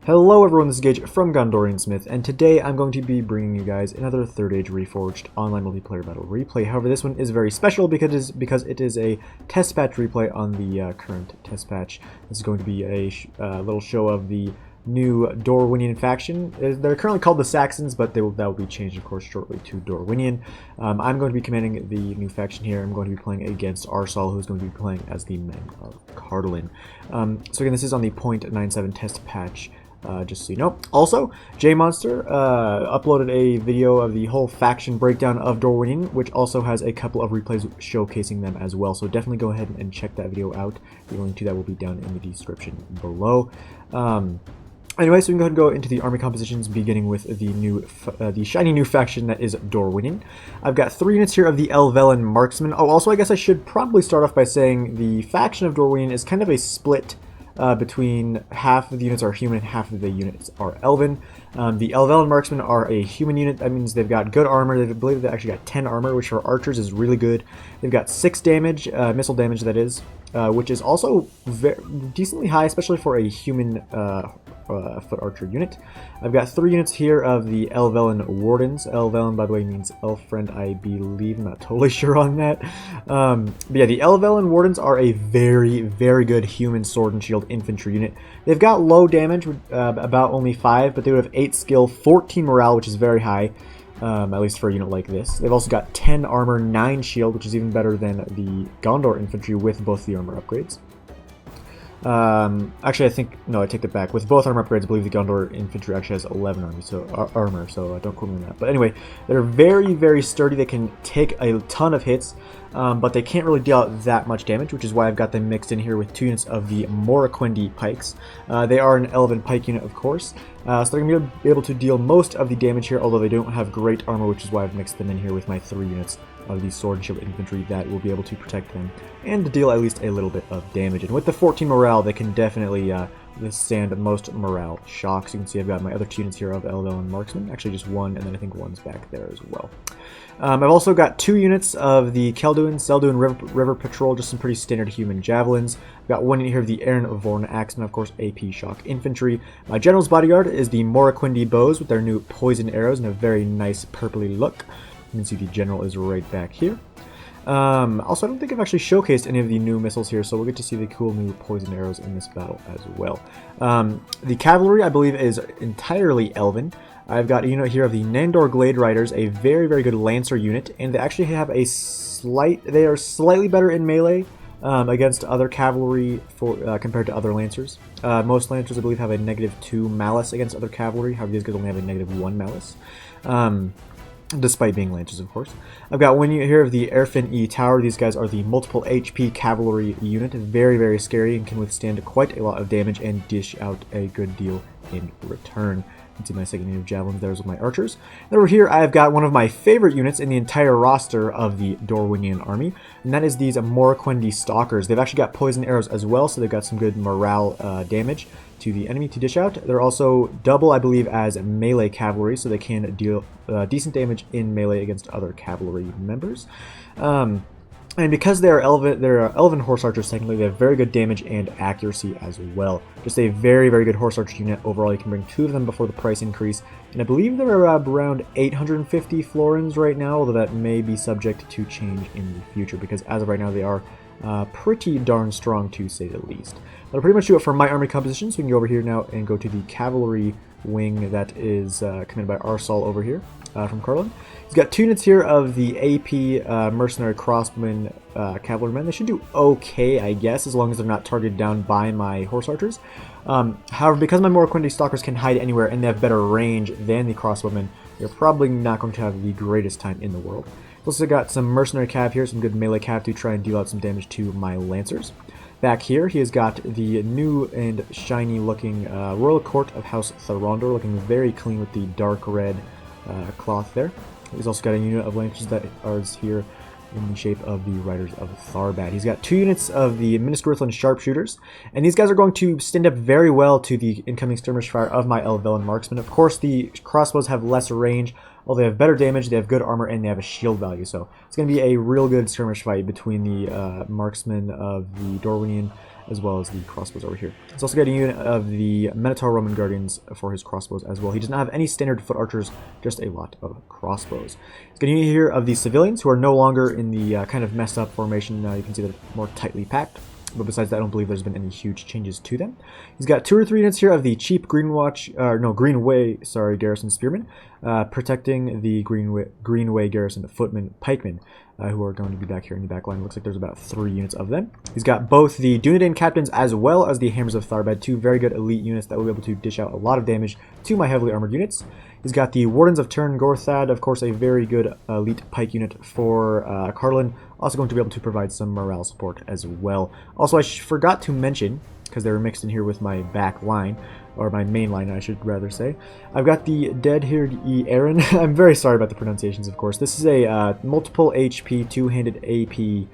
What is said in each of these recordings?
Hello everyone, this is Gage from Gondorian Smith, and today I'm going to be bringing you guys another Third Age Reforged online multiplayer battle replay. However, this one is very special because it is a test patch replay on the current test patch. This is going to be a little show of the new DORWINION faction. They're currently called the Saxons, but that will be changed, of course, shortly to DORWINION. I'm going to be commanding the new faction here. I'm going to be playing against Arsal, who's going to be playing as the men of CARDOLAN. So again, this is on the 0.97 test patch. Just so you know. Also, JMonster uploaded a video of the whole faction breakdown of DORWINION, which also has a couple of replays showcasing them as well. So definitely go ahead and check that video out. The link to that will be down in the description below. Anyway, so we can go ahead and go into the army compositions, beginning with the shiny new faction that is DORWINION. I've got 3 units here of the Elvelyn Marksmen. Oh, also, I guess I should probably start off by saying the faction of DORWINION is kind of a split between half of the units are human and half of the units are elven. The Elvelyn Marksmen are a human unit. That means they've got good armor. They believe they've actually got 10 armor, which for archers is really good. They've got 6 damage, missile damage that is, which is also decently high, especially for a human foot archer unit. I've got 3 units here of the Elvelyn Wardens. Elvelyn, by the way, means elf friend, I believe. I'm not totally sure on that. But yeah, the Elvelyn Wardens are a very, very good human sword and shield infantry unit. They've got low damage, about only 5, but they would have 8 skill, 14 morale, which is very high. At least for a unit like this. They've also got 10 armor, 9 shield, which is even better than the Gondor infantry with both the armor upgrades. Actually, I think, no, I take that back. With both armor upgrades, I believe the Gondor infantry actually has 11 armor, so don't quote me on that. But anyway, they're very, very sturdy. They can take a ton of hits, but they can't really deal out that much damage, which is why I've got them mixed in here with 2 units of the Morroquindi pikes. They are an elven pike unit, of course, so they're going to be able to deal most of the damage here, although they don't have great armor, which is why I've mixed them in here with my 3 units of the sword and shield infantry that will be able to protect them and to deal at least a little bit of damage. And with the 14 morale, they can definitely withstand most morale shocks. You can see I've got my other 2 units here of Elvelyn Marksmen, actually just 1, and then I think 1's back there as well. I've also got 2 units of the Selduin River Patrol, just some pretty standard human javelins. I've got 1 unit here of the Aaron Vorn Axemen, of course, AP shock infantry. My general's bodyguard is the Morroquindi bows with their new poison arrows and a very nice purpley look. You can see the general is right back here. Also, I don't think I've actually showcased any of the new missiles here, so we'll get to see the cool new poison arrows in this battle as well. The cavalry, I believe, is entirely elven. I've got a unit here of the Nandor Glade Riders, a very, very good Lancer unit, and they actually have they are slightly better in melee against other cavalry compared to other Lancers. Most Lancers, I believe, have a -2 malice against other cavalry, however these guys only have a -1 malice. Despite being Lancers, of course. I've got 1 unit here of the Erfin E Tower. These guys are the multiple HP cavalry unit. Very, very scary and can withstand quite a lot of damage and dish out a good deal in return. You can see my second unit of javelins there with my archers. And over here, I've got one of my favorite units in the entire roster of the DORWINION army, and that is these Morroquindi Stalkers. They've actually got poison arrows as well, so they've got some good morale damage to the enemy to dish out. They're also double, I believe, as melee cavalry, so they can deal decent damage in melee against other cavalry members. And because they're elven horse archers, technically, they have very good damage and accuracy as well. Just a very, very good horse archer unit. Overall, you can bring 2 of them before the price increase. And I believe they're around 850 florins right now, although that may be subject to change in the future, because as of right now, they are pretty darn strong, to say the least. That'll pretty much do it for my army composition, so we can go over here now and go to the cavalry wing that is commanded by Arsal over here from CARDOLAN. He's got 2 units here of the AP mercenary crossbowmen cavalrymen. They should do okay, I guess, as long as they're not targeted down by my horse archers. However, because my Morroquindi Stalkers can hide anywhere and they have better range than the crossbowmen, they're probably not going to have the greatest time in the world. Also got some mercenary cav here, some good melee cav to try and deal out some damage to my lancers. Back here, he has got the new and shiny looking Royal Court of House Thorondor, looking very clean with the dark red cloth there. He's also got a unit of lancers that are here in the shape of the Riders of Tharbad. He's got 2 units of the Minisgrithlan Sharpshooters, and these guys are going to stand up very well to the incoming skirmish fire of my Elvelyn Marksmen. Of course, the crossbows have less range, well, they have better damage, they have good armor, and they have a shield value. So it's going to be a real good skirmish fight between the marksmen of the DORWINION as well as the crossbows over here. He's also got a unit of the Minotaur Roman Guardians for his crossbows as well. He does not have any standard foot archers, just a lot of crossbows. He's got a unit here of the civilians who are no longer in the kind of messed up formation. You can see they're more tightly packed. But besides that, I don't believe there's been any huge changes to them. He's got 2 or 3 units here of the cheap Greenway garrison spearmen, protecting the Greenway garrison footmen pikemen, who are going to be back here in the back line. Looks like there's about 3 units of them. He's got both the Dunedain captains as well as the Hammers of Tharbad, 2 very good elite units that will be able to dish out a lot of damage to my heavily armored units. He's got the Wardens of Turn Gorthad, of course a very good elite pike unit for CARDOLAN, also going to be able to provide some morale support as well. Also, I forgot to mention, because they were mixed in here with my back line, or my main line I should rather say, I've got the Dead-Haired Aaron. I'm very sorry about the pronunciations, of course. This is a multiple HP, 2-handed AP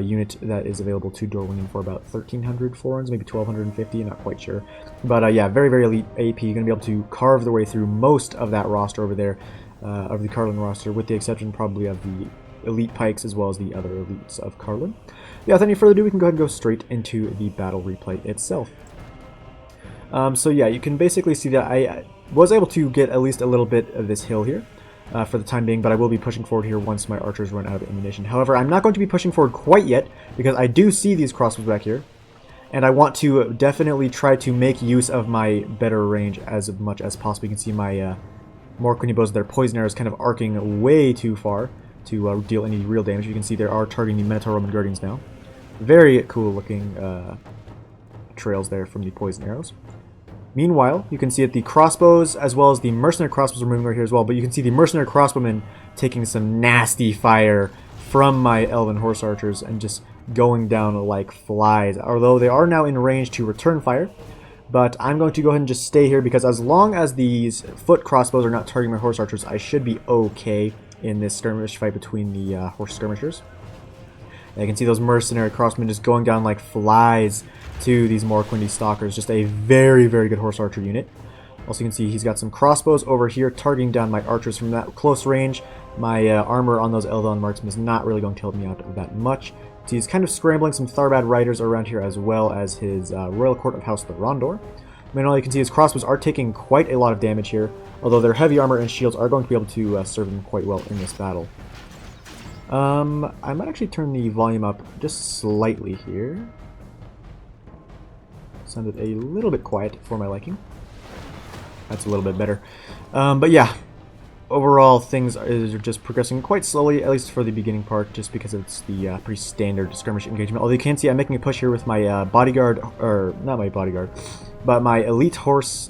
unit that is available to Dorwinion for about 1,300 florins, maybe 1,250, not quite sure. But yeah, very, very elite AP. You're going to be able to carve their way through most of that roster over there, of the CARDOLAN roster, with the exception probably of the elite pikes as well as the other elites of CARDOLAN. Yeah, without any further ado, we can go ahead and go straight into the battle replay itself. So yeah, you can basically see that I was able to get at least a little bit of this hill here. For the time being, but I will be pushing forward here once my archers run out of ammunition. However, I'm not going to be pushing forward quite yet, because I do see these crossbows back here, and I want to definitely try to make use of my better range as much as possible. You can see my Morquini bows, their poison arrows kind of arcing way too far to deal any real damage. You can see they are targeting the Minotaur Roman Guardians now. Very cool looking trails there from the poison arrows. Meanwhile, you can see that the crossbows as well as the mercenary crossbows are moving right here as well, but you can see the mercenary crossbowmen taking some nasty fire from my elven horse archers and just going down like flies, although they are now in range to return fire. But I'm going to go ahead and just stay here, because as long as these foot crossbows are not targeting my horse archers, I should be okay in this skirmish fight between the horse skirmishers. And you can see those mercenary crossmen just going down like flies to these Morquini stalkers. Just a very, very good horse archer unit. Also, you can see he's got some crossbows over here targeting down my archers from that close range. My armor on those Eldon marksmen is not really going to help me out that much. So he's kind of scrambling some Tharbad riders around here, as well as his Royal Court of House the Rondor. Meanwhile, you can see his crossbows are taking quite a lot of damage here, although their heavy armor and shields are going to be able to serve him quite well in this battle. I might actually turn the volume up just slightly here. Sounded a little bit quiet for my liking. That's a little bit better. But yeah, overall things are just progressing quite slowly, at least for the beginning part, just because it's the pretty standard skirmish engagement. Although you can see I'm making a push here with my bodyguard, or not my bodyguard, but my elite horse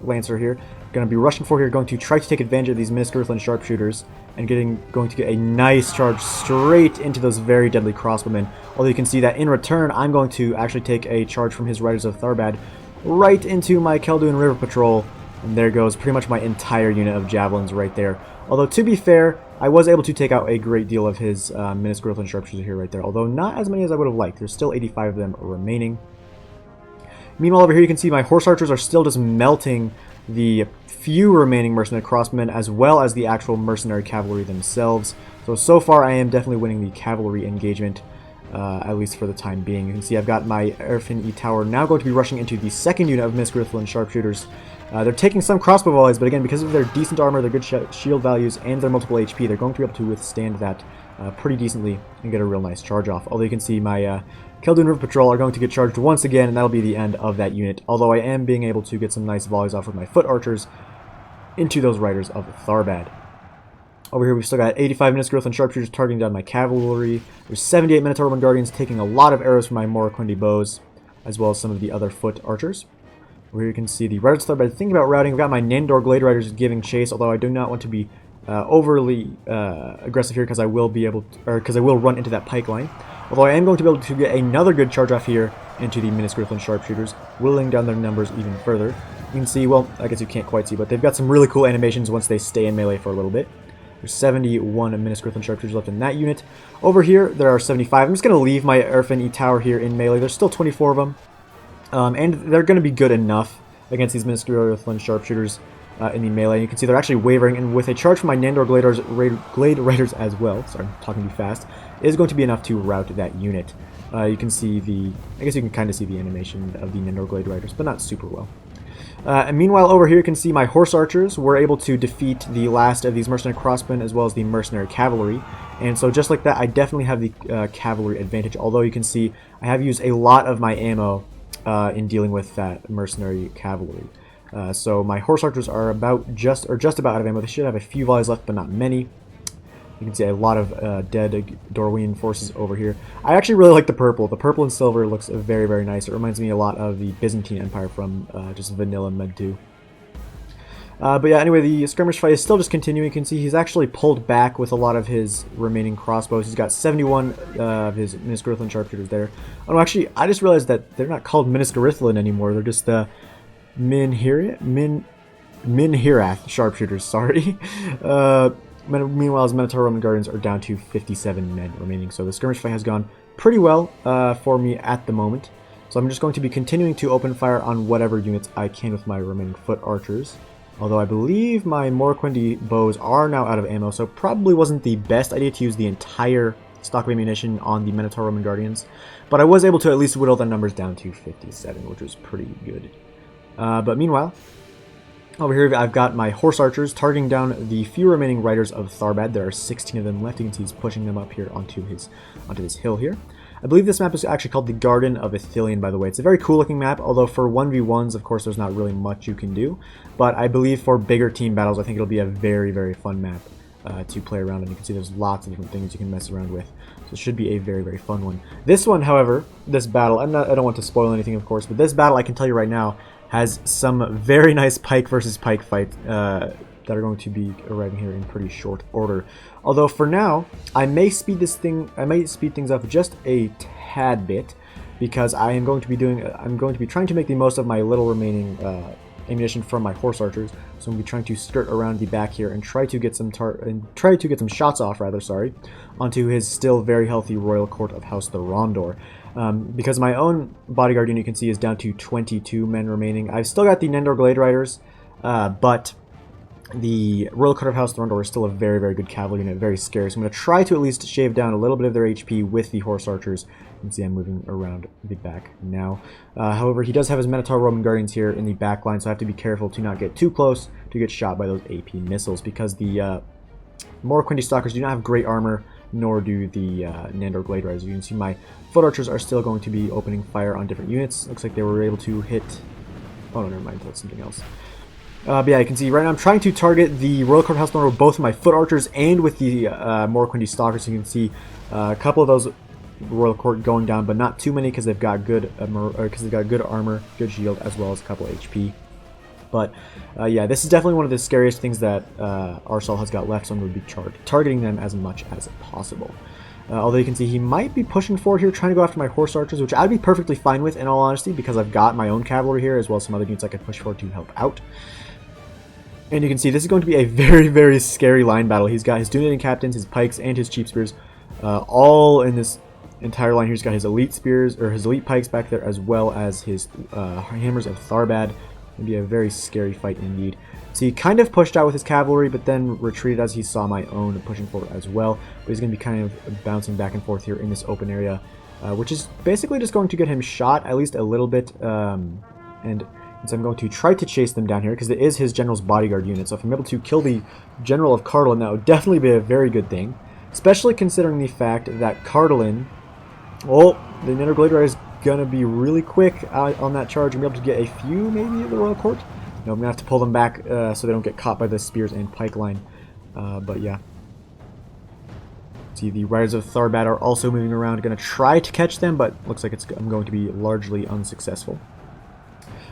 lancer here. Going to be rushing forward here, going to try to take advantage of these Minuscurthlan sharpshooters, and going to get a nice charge straight into those very deadly crossbowmen. Although you can see that in return, I'm going to actually take a charge from his Riders of Tharbad right into my Kelduin River Patrol, and there goes pretty much my entire unit of javelins right there. Although, to be fair, I was able to take out a great deal of his Minuscurthlan sharpshooters here right there, although not as many as I would have liked. There's still 85 of them remaining. Meanwhile, over here you can see my horse archers are still just melting the few remaining mercenary crossmen, as well as the actual mercenary cavalry themselves. So far I am definitely winning the cavalry engagement, at least for the time being. You can see I've got my Erfin E Tower now going to be rushing into the second unit of Minuscurthlan sharpshooters. They're taking some crossbow volleys, but again, because of their decent armor, their good shield values, and their multiple HP, they're going to be able to withstand that pretty decently and get a real nice charge off. Although you can see my Kelduin River Patrol are going to get charged once again, and that'll be the end of that unit. Although I am being able to get some nice volleys off with my foot archers into those Riders of Tharbad. Over here we've still got 85 Minuscurthlan sharpshooters targeting down my cavalry. There's 78 Minotaur Roman Guardians taking a lot of arrows from my Morquini bows, as well as some of the other foot archers. Over here you can see the Riders of Tharbad thinking about routing. I've got my Nandor Glade Riders giving chase, although I do not want to be overly aggressive here, because I will be able to, or because I will run into that pike line. Although I am going to be able to get another good charge off here into the Minuscurthlan sharpshooters, whittling down their numbers even further. You can see, well, I guess you can't quite see, but they've got some really cool animations once they stay in melee for a little bit. There's 71 Minuscurthlan sharpshooters left in that unit. Over here, there are 75. I'm just going to leave my Erfin E Tower here in melee. There's still 24 of them, and they're going to be good enough against these Minuscurthlan sharpshooters in the melee. You can see they're actually wavering, and with a charge from my Nandor Glade Riders as well, sorry, I'm talking too fast, is going to be enough to rout that unit. You can see the, I guess you can kind of see the animation of the Nendor Glade Riders, but not super well. And meanwhile, over here you can see my Horse Archers were able to defeat the last of these Mercenary Crossmen as well as the Mercenary Cavalry. And so just like that, I definitely have the Cavalry advantage, although you can see I have used a lot of my ammo in dealing with that Mercenary Cavalry. So my Horse Archers are just about out of ammo. They should have a few volleys left, but not many. You can see a lot of dead Dorwinion forces over here. I actually really like the purple. The purple and silver looks very, very nice. It reminds me a lot of the Byzantine Empire from just vanilla Med 2. But yeah, anyway, the skirmish fight is still just continuing. You can see he's actually pulled back with a lot of his remaining crossbows. He's got 71 of his Miniscarithlin sharpshooters there. Oh no, actually, I just realized that they're not called Miniscarithlin anymore. They're just Minhirath sharpshooters, sorry. Meanwhile, his Minotaur Roman Guardians are down to 57 men remaining. So the skirmish fight has gone pretty well for me at the moment. So I'm just going to be continuing to open fire on whatever units I can with my remaining foot archers. Although I believe my Morquendi bows are now out of ammo, so probably wasn't the best idea to use the entire stock of ammunition on the Minotaur Roman Guardians. But I was able to at least whittle the numbers down to 57, which was pretty good. But meanwhile, over here I've got my Horse Archers targeting down the few remaining Riders of Tharbad. There are 16 of them left. You can see he's pushing them up here onto this hill here. I believe this map is actually called the Garden of Ithilien, by the way. It's a very cool looking map, although for 1v1s, of course, there's not really much you can do. But I believe for bigger team battles, I think it'll be a very, very fun map to play around. And you can see there's lots of different things you can mess around with. So it should be a very, very fun one. This one, however, this battle, I don't want to spoil anything, of course, but this battle, I can tell you right now, has some very nice pike versus pike fights that are going to be arriving here in pretty short order. Although for now, I may speed things up just a tad bit, because I'm going to be trying to make the most of my little remaining ammunition from my Horse Archers. So I'm going to be trying to skirt around the back here and try to get some shots off, onto his still very healthy Royal Court of House the Rondor. Because my own bodyguard unit, you can see, is down to 22 men remaining. I've still got the Nendor Glade Riders, but the Royal Court of House the Rondor is still a very, very good cavalry unit, very scary. So I'm going to try to at least shave down a little bit of their HP with the Horse Archers. You can see I'm moving around the back now. However, he does have his Minotaur Roman Guardians here in the back line, so I have to be careful to not get too close to get shot by those AP missiles, because the Morquendi Stalkers do not have great armor, nor do the Nendor Glade Riders. You can see my Foot Archers are still going to be opening fire on different units. Looks like they were able to hit... Oh, no, never mind. That's something else. But yeah, you can see right now I'm trying to target the Royal Court House with both my Foot Archers and with the Morquendi Stalkers. So you can see a couple of those Royal Court going down, but not too many because they've got good armor, good shield, as well as a couple HP. But yeah, this is definitely one of the scariest things that Arsal has got left, so I'm going to be targeting them as much as possible. Although you can see he might be pushing forward here, trying to go after my Horse Archers, which I'd be perfectly fine with, in all honesty, because I've got my own cavalry here, as well as some other units I could push forward to help out. And you can see this is going to be a very, very scary line battle. He's got his Dunedain Captains, his Pikes, and his Cheap Spears all in this entire line here. He's got his Elite Spears, or his Elite Pikes back there, as well as his Hammers of Tharbad. It'll be a very scary fight indeed. So he kind of pushed out with his cavalry, but then retreated as he saw my own pushing forward as well. But he's going to be kind of bouncing back and forth here in this open area, which is basically just going to get him shot at least a little bit. And so I'm going to try to chase them down here, because it is his general's bodyguard unit. So if I'm able to kill the general of CARDOLAN, that would definitely be a very good thing. Especially considering the fact that CARDOLAN, well, the Nendor Glade Rider is going to be really quick on that charge and be able to get a few maybe of the Royal Court. No, I'm going to have to pull them back so they don't get caught by the Spears and Pike line. But yeah. See, the Riders of Tharbad are also moving around. Going to try to catch them, but looks like I'm going to be largely unsuccessful.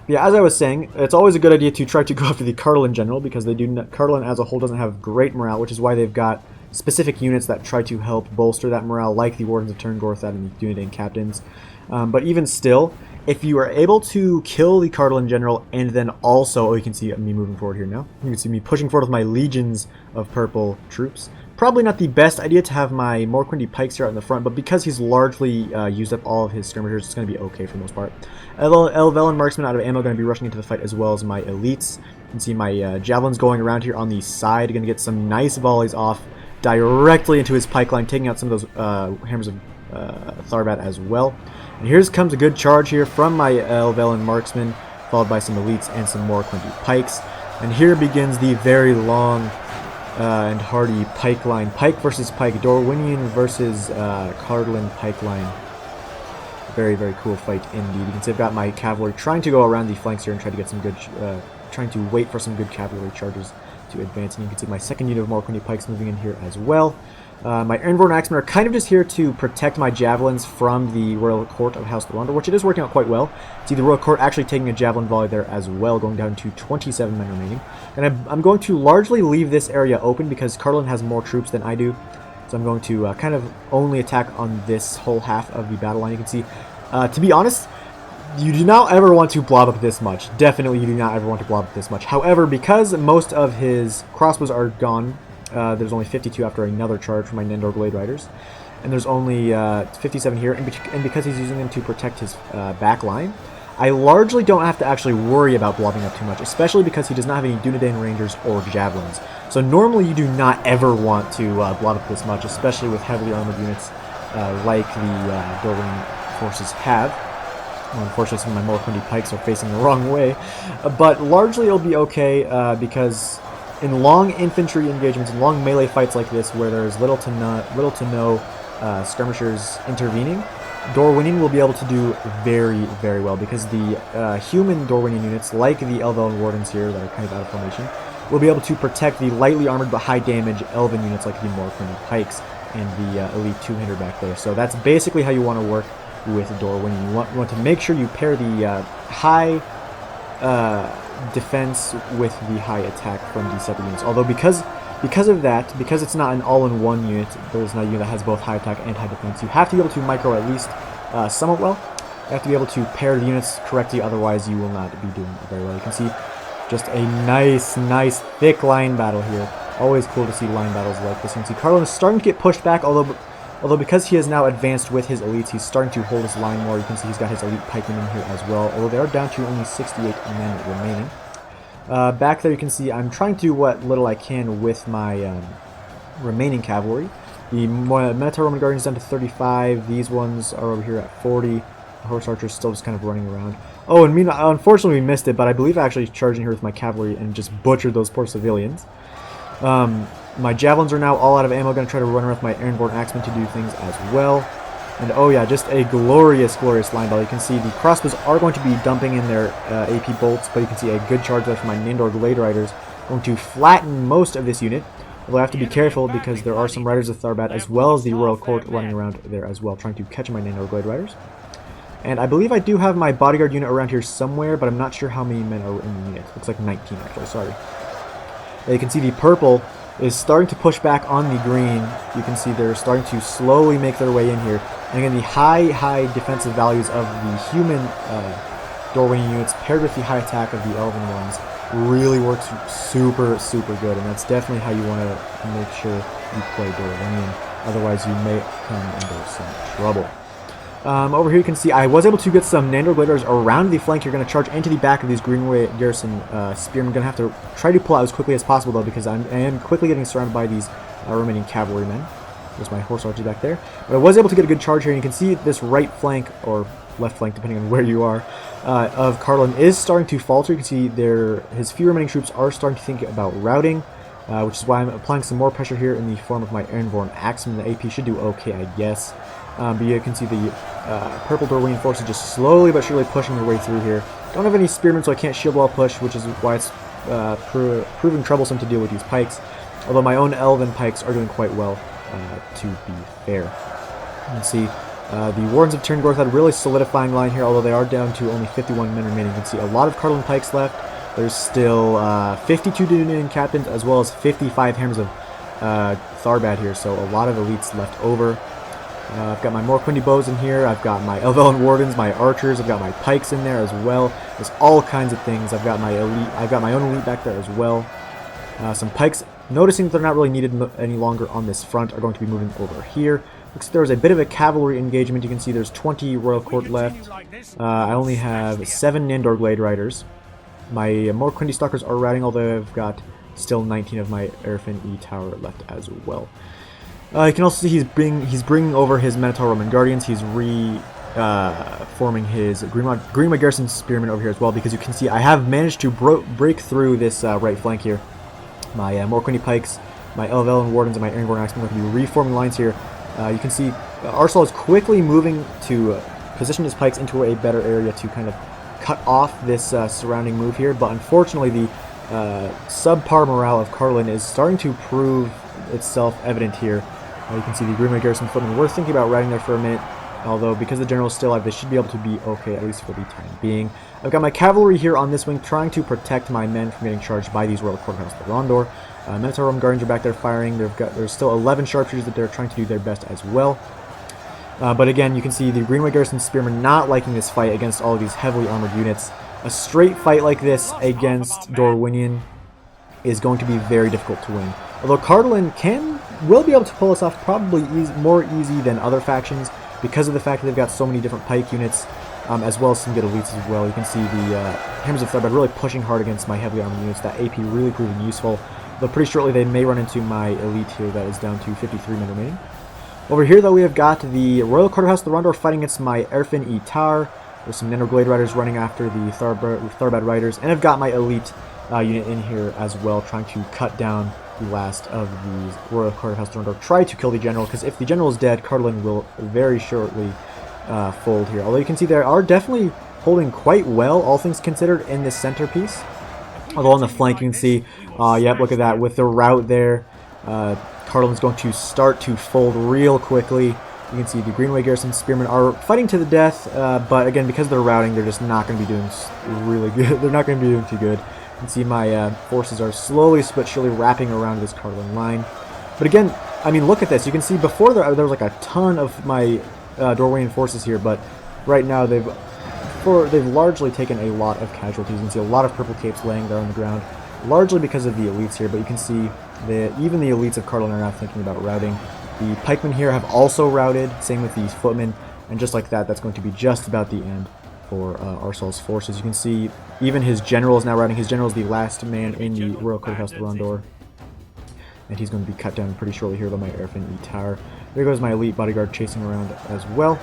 But yeah, as I was saying, it's always a good idea to try to go after the CARDOLAN general, because CARDOLAN as a whole doesn't have great morale, which is why they've got specific units that try to help bolster that morale, like the Wardens of Turngorthad and the Dunedain Captains. But even still, if you are able to kill the CARDOLAN general and then also, oh, you can see me moving forward here now. You can see me pushing forward with my legions of purple troops. Probably not the best idea to have my Morquendi Pikes here out in the front, but because he's largely used up all of his skirmishers, it's going to be okay for the most part. Elvelen Marksman out of ammo going to be rushing into the fight, as well as my elites. You can see my javelins going around here on the side, going to get some nice volleys off directly into his pike line, taking out some of those Hammers of Tharbat as well. And here comes a good charge here from my Elvelen marksman, followed by some elites and some more Quinty pikes. And here begins the very long and hardy pike line. Pike versus pike. Dorwinion versus CARDOLAN pike line. Very, very cool fight indeed. You can see I've got my cavalry trying to go around the flanks here and try to get some good, trying to wait for some good cavalry charges to advance. And you can see my second unit of more Quinty pikes moving in here as well. My Ironborn Axemen are kind of just here to protect my javelins from the Royal Court of House Lorander, which it is working out quite well. See the Royal Court actually taking a javelin volley there as well, going down to 27 men remaining. And I'm going to largely leave this area open because CARDOLAN has more troops than I do. So I'm going to kind of only attack on this whole half of the battle line. You can see, to be honest, you do not ever want to blob up this much. Definitely you do not ever want to blob up this much. However, because most of his crossbows are gone, there's only 52 after another charge from my Nendor Glade Riders. And there's only 57 here, and because he's using them to protect his back line, I largely don't have to actually worry about blobbing up too much, especially because he does not have any Dunedain Rangers or Javelins. So normally you do not ever want to blob up this much, especially with heavily armored units like the Dorwinion forces have. Well, unfortunately, some of my more Quinty pikes are facing the wrong way, but largely it'll be okay because in long infantry engagements, in long melee fights like this, where there's little to no skirmishers intervening, Dorwinion will be able to do very, very well because the human Dorwinion units, like the Elven Wardens here that are kind of out of formation, will be able to protect the lightly armored but high damage Elven units like the more Quinty pikes and the elite two-hander back there. So that's basically how you want to work with Dorwinion. You want to make sure you pair the high defense with the high attack from these separate units. Although because of that, because it's not an all-in-one unit, there's not a unit that has both high attack and high defense, you have to be able to micro at least somewhat well. You have to be able to pair the units correctly, otherwise you will not be doing very well. You can see just a nice thick line battle here. Always cool to see line battles like this. You can see CARDOLAN is starting to get pushed back, although because he has now advanced with his elites, he's starting to hold his line more. You can see he's got his elite pikemen in here as well, although they are down to only 68 men remaining. Back there you can see I'm trying to do what little I can with my remaining cavalry. The Minotaur Roman Guardians down to 35. These ones are over here at 40. The Horse Archers still just kind of running around. Oh, and meanwhile, unfortunately we missed it, but I believe I actually charged in here with my cavalry and just butchered those poor civilians. My javelins are now all out of ammo. Going to try to run around with my Ironborn Axemen to do things as well. And oh yeah, just a glorious line battle. You can see the crossbows are going to be dumping in their AP bolts, but you can see a good charge there from my Nendor Glade Riders, going to flatten most of this unit. Although I have to be careful because there are some Riders of Tharbat as well as the Royal Court running around there as well, trying to catch my Nendor Glade Riders. And I believe I do have my bodyguard unit around here somewhere, but I'm not sure how many men are in the unit. Looks like 19 actually, sorry. You can see the purple is starting to push back on the green. You can see they're starting to slowly make their way in here. And again, the high defensive values of the human Dorwinion units paired with the high attack of the Elven ones really works super good. And that's definitely how you want to make sure you play Dorwinion. Otherwise, you may come into some trouble. Over here you can see I was able to get some Nendor Gliders around the flank. You're going to charge into the back of these Greenway Garrison Spearmen. Going to have to try to pull out as quickly as possible though, because I am quickly getting surrounded by these remaining cavalrymen. There's my horse archers back there. But I was able to get a good charge here, and you can see this right flank, or left flank depending on where you are, of CARDOLAN is starting to falter. You can see his few remaining troops are starting to think about routing, which is why I'm applying some more pressure here in the form of my Ironborn Axemen. The AP should do okay, I guess. But you can see the purple Dorwinion forces just slowly but surely pushing their way through here. Don't have any spearmen, so I can't shield wall push, which is why it's proving troublesome to deal with these pikes. Although my own Elven pikes are doing quite well, to be fair. You can see the Wardens of Turngorth really solidifying line here, although they are down to only 51 men remaining. You can see a lot of CARDOLAN pikes left. There's still 52 Dunedain captains as well as 55 hammers of Tharbat here, so a lot of elites left over. I've got my more Quinty bows in here. I've got my Elven Wardens, my archers. I've got my pikes in there as well. There's all kinds of things. I've got my elite. I've got my own elite back there as well. Some pikes, noticing that they're not really needed any longer on this front, are going to be moving over here. Looks like there was a bit of a cavalry engagement. You can see there's 20 Royal Court left. I only have 7 Nendor Glade Riders. My more Quinty Stalkers are routing, although I've got still 19 of my Erfin E Tower left as well. You can also see he's bringing over his Minotaur Roman Guardians. He's forming his Greenwood Garrison Spearmen over here as well, because you can see I have managed to break through this right flank here. My Morquini Pikes, my Elvelyn Wardens, and my Ironborn Axemen are going to be reforming lines here. You can see Arsal is quickly moving to position his pikes into a better area to kind of cut off this surrounding move here, but unfortunately the subpar morale of CARDOLAN is starting to prove itself evident here. You can see the Greenwood Garrison footmen were thinking about riding there for a minute, although because the general is still alive, they should be able to be okay, at least for the time being. I've got my cavalry here on this wing trying to protect my men from getting charged by these Royal Courthouse de Rondor. Minotaur Roman Guardians are back there firing. There's still 11 sharpshooters that they're trying to do their best as well. But again, you can see the Greenwood Garrison Spearmen not liking this fight against all of these heavily armored units. A straight fight like this against DORWINION is going to be very difficult to win. Although CARDOLAN will be able to pull this off probably more easy than other factions because of the fact that they've got so many different pike units, as well as some good elites as well. You can see the Hammers of Tharbad really pushing hard against my heavily armored units. That AP really proving useful. Though pretty shortly they may run into my elite here that is down to 53 men remaining. Over here, though, we have got the Royal Courthouse de Rondor fighting against my Erfin Itar. There's some Nenor Glade Riders running after the Tharbad Riders, and I've got my elite unit in here as well, trying to cut down the last of these Royal Courthouse de Rondor. Try to kill the general, because if the general is dead, CARDOLAN will very shortly fold here. Although you can see they are definitely holding quite well, all things considered, in this centerpiece. Although on the flank, you can see, yep, look at that, with the rout there. CARDOLAN's going to start to fold real quickly. You can see the Greenway Garrison Spearmen are fighting to the death, but again, because they're routing, they're just not going to be doing really good. They're not going to be doing too good. You can see my forces are slowly but surely wrapping around this CARDOLAN line. But again, I mean, look at this. You can see before there was like a ton of my DORWINION forces here, but right now they've largely taken a lot of casualties. You can see a lot of purple capes laying there on the ground, largely because of the elites here, but you can see that even the elites of CARDOLAN are now thinking about routing. The pikemen here have also routed, same with these footmen, and just like that, that's going to be just about the end for Arsal's forces. You can see even his general is now routing. His general is the last man in the Royal Courthouse de Rondor, and he's going to be cut down pretty shortly here by my Erfin Itar. There goes my elite bodyguard chasing around as well.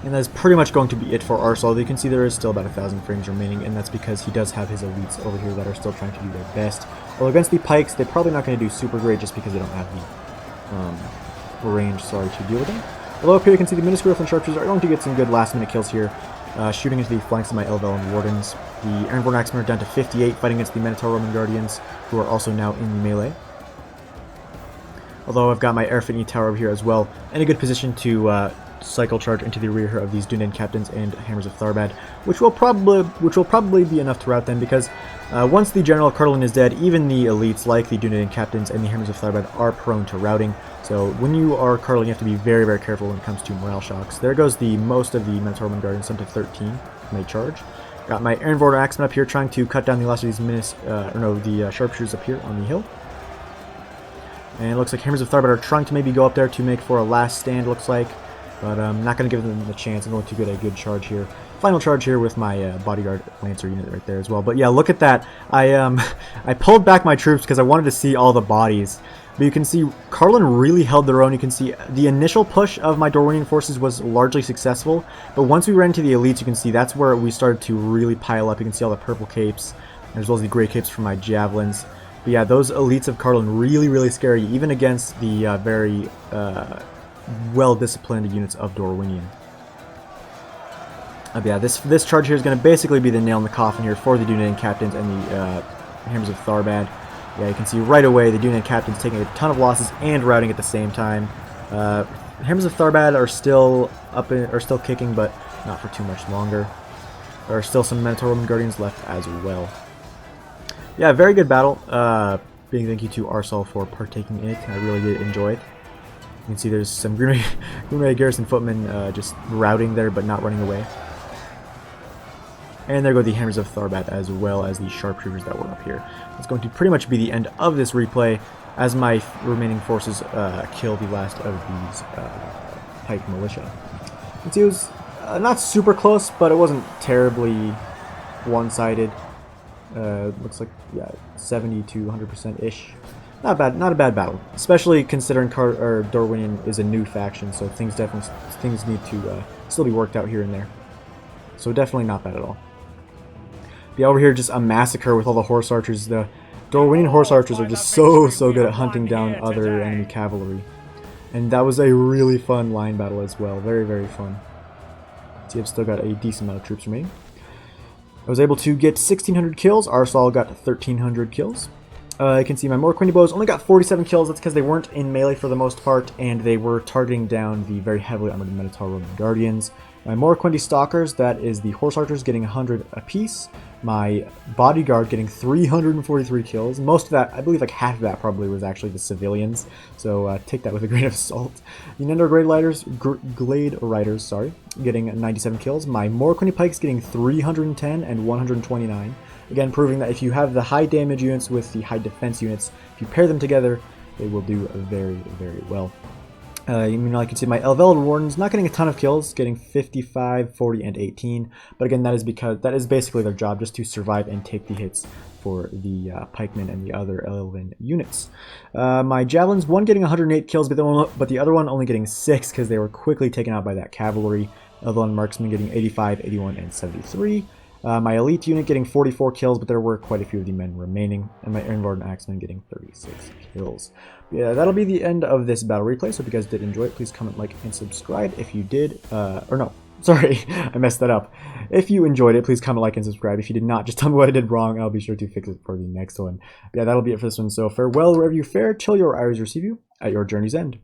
And that's pretty much going to be it for Arsal. You can see there is still about 1,000 frames remaining, and that's because he does have his elites over here that are still trying to do their best. Well, against the pikes, they're probably not going to do super great just because they don't have the range, to deal with them. Although up here you can see the Minuscule and Sharpshooters are going to get some good last-minute kills here, shooting into the flanks of my Elvelyn Wardens. The Ironborn Axemen are down to 58, fighting against the Minotaur Roman Guardians, who are also now in the melee. Although I've got my Erfin Tower over here as well, in a good position to cycle charge into the rear of these Dunedain Captains and Hammers of Tharbad, which will probably be enough to rout them, because once the General CARDOLAN is dead, even the elites like the Dunedain Captains and the Hammers of Tharbad are prone to routing. So when you are CARDOLAN, you have to be very, very careful when it comes to morale shocks. There goes most of the Minotaur Roman Guardians, down to 13 may charge. Got my Ironborn Axemen up here trying to cut down the last of these sharpshooters up here on the hill. And it looks like Hammers of Tharbad are trying to maybe go up there to make for a last stand, looks like. But I'm not going to give them the chance. I'm going to get a good charge here. Final charge here with my bodyguard Lancer unit right there as well. But yeah, look at that. I pulled back my troops because I wanted to see all the bodies. But you can see CARDOLAN really held their own. You can see the initial push of my DORWINION forces was largely successful. But once we ran into the elites, you can see that's where we started to really pile up. You can see all the purple capes, as well as the gray capes from my javelins. But yeah, those elites of CARDOLAN really, really scary, even against the very well-disciplined units of DORWINION. Yeah, this charge here is going to basically be the nail in the coffin here for the Dunedain Captains and the Hammers of Tharbad. Yeah, you can see right away the Dunedain Captains taking a ton of losses and routing at the same time. Hammers of Tharbad are still kicking, but not for too much longer. There are still some Minotaur Roman Guardians left as well. Yeah, very good battle. Big thank you to Arsal for partaking in it. I really did enjoy it. You can see there's some Greenway Garrison footmen just routing there, but not running away. And there go the Hammers of Tharbad, as well as the sharpshooters that were up here. It's going to pretty much be the end of this replay, as my remaining forces kill the last of these pike militia. You can see it was not super close, but it wasn't terribly one-sided. Looks like, yeah, 70 to 100% ish. not bad, not a bad battle, especially considering Dorwinion is a new faction, so things need to still be worked out here and there. So definitely not bad at all. But yeah, over here, just a massacre with all the horse archers. The Dorwinion horse archers are just so good at hunting down other enemy cavalry, and that was a really fun line battle as well. Very fun. See, I've still got a decent amount of troops remaining. I was able to get 1,600 kills. Arsal got 1,300 kills. You can see my Morquindi bows only got 47 kills. That's because they weren't in melee for the most part, and they were targeting down the very heavily armored Minotaur Roman Guardians. My Morquindi Stalkers, that is the Horse Archers, getting 100 apiece. My Bodyguard getting 343 kills. Most of that, I believe like half of that probably was actually the civilians, so take that with a grain of salt. The Nendor Glade Riders, sorry, getting 97 kills. My Morquindi Pikes getting 310 and 129. Again, proving that if you have the high damage units with the high defense units, if you pair them together, they will do very well. You can see my Elvelid Wardens not getting a ton of kills, getting 55, 40, and 18. But again, that is because that is basically their job, just to survive and take the hits for the pikemen and the other Elven units. My Javelins, one getting 108 kills, but the other one only getting 6 because they were quickly taken out by that cavalry. Elven Marksmen getting 85, 81, and 73. My elite unit getting 44 kills, but there were quite a few of the men remaining, and my Ironborn Axemen getting 36 kills. Yeah, that'll be the end of this battle replay, so if you guys did enjoy it, please comment, like, and subscribe. If you did, or no, sorry, I messed that up. If you enjoyed it, please comment, like, and subscribe. If you did not, just tell me what I did wrong, and I'll be sure to fix it for the next one. But yeah, that'll be it for this one, so farewell wherever you fare, till your eyes receive you at your journey's end.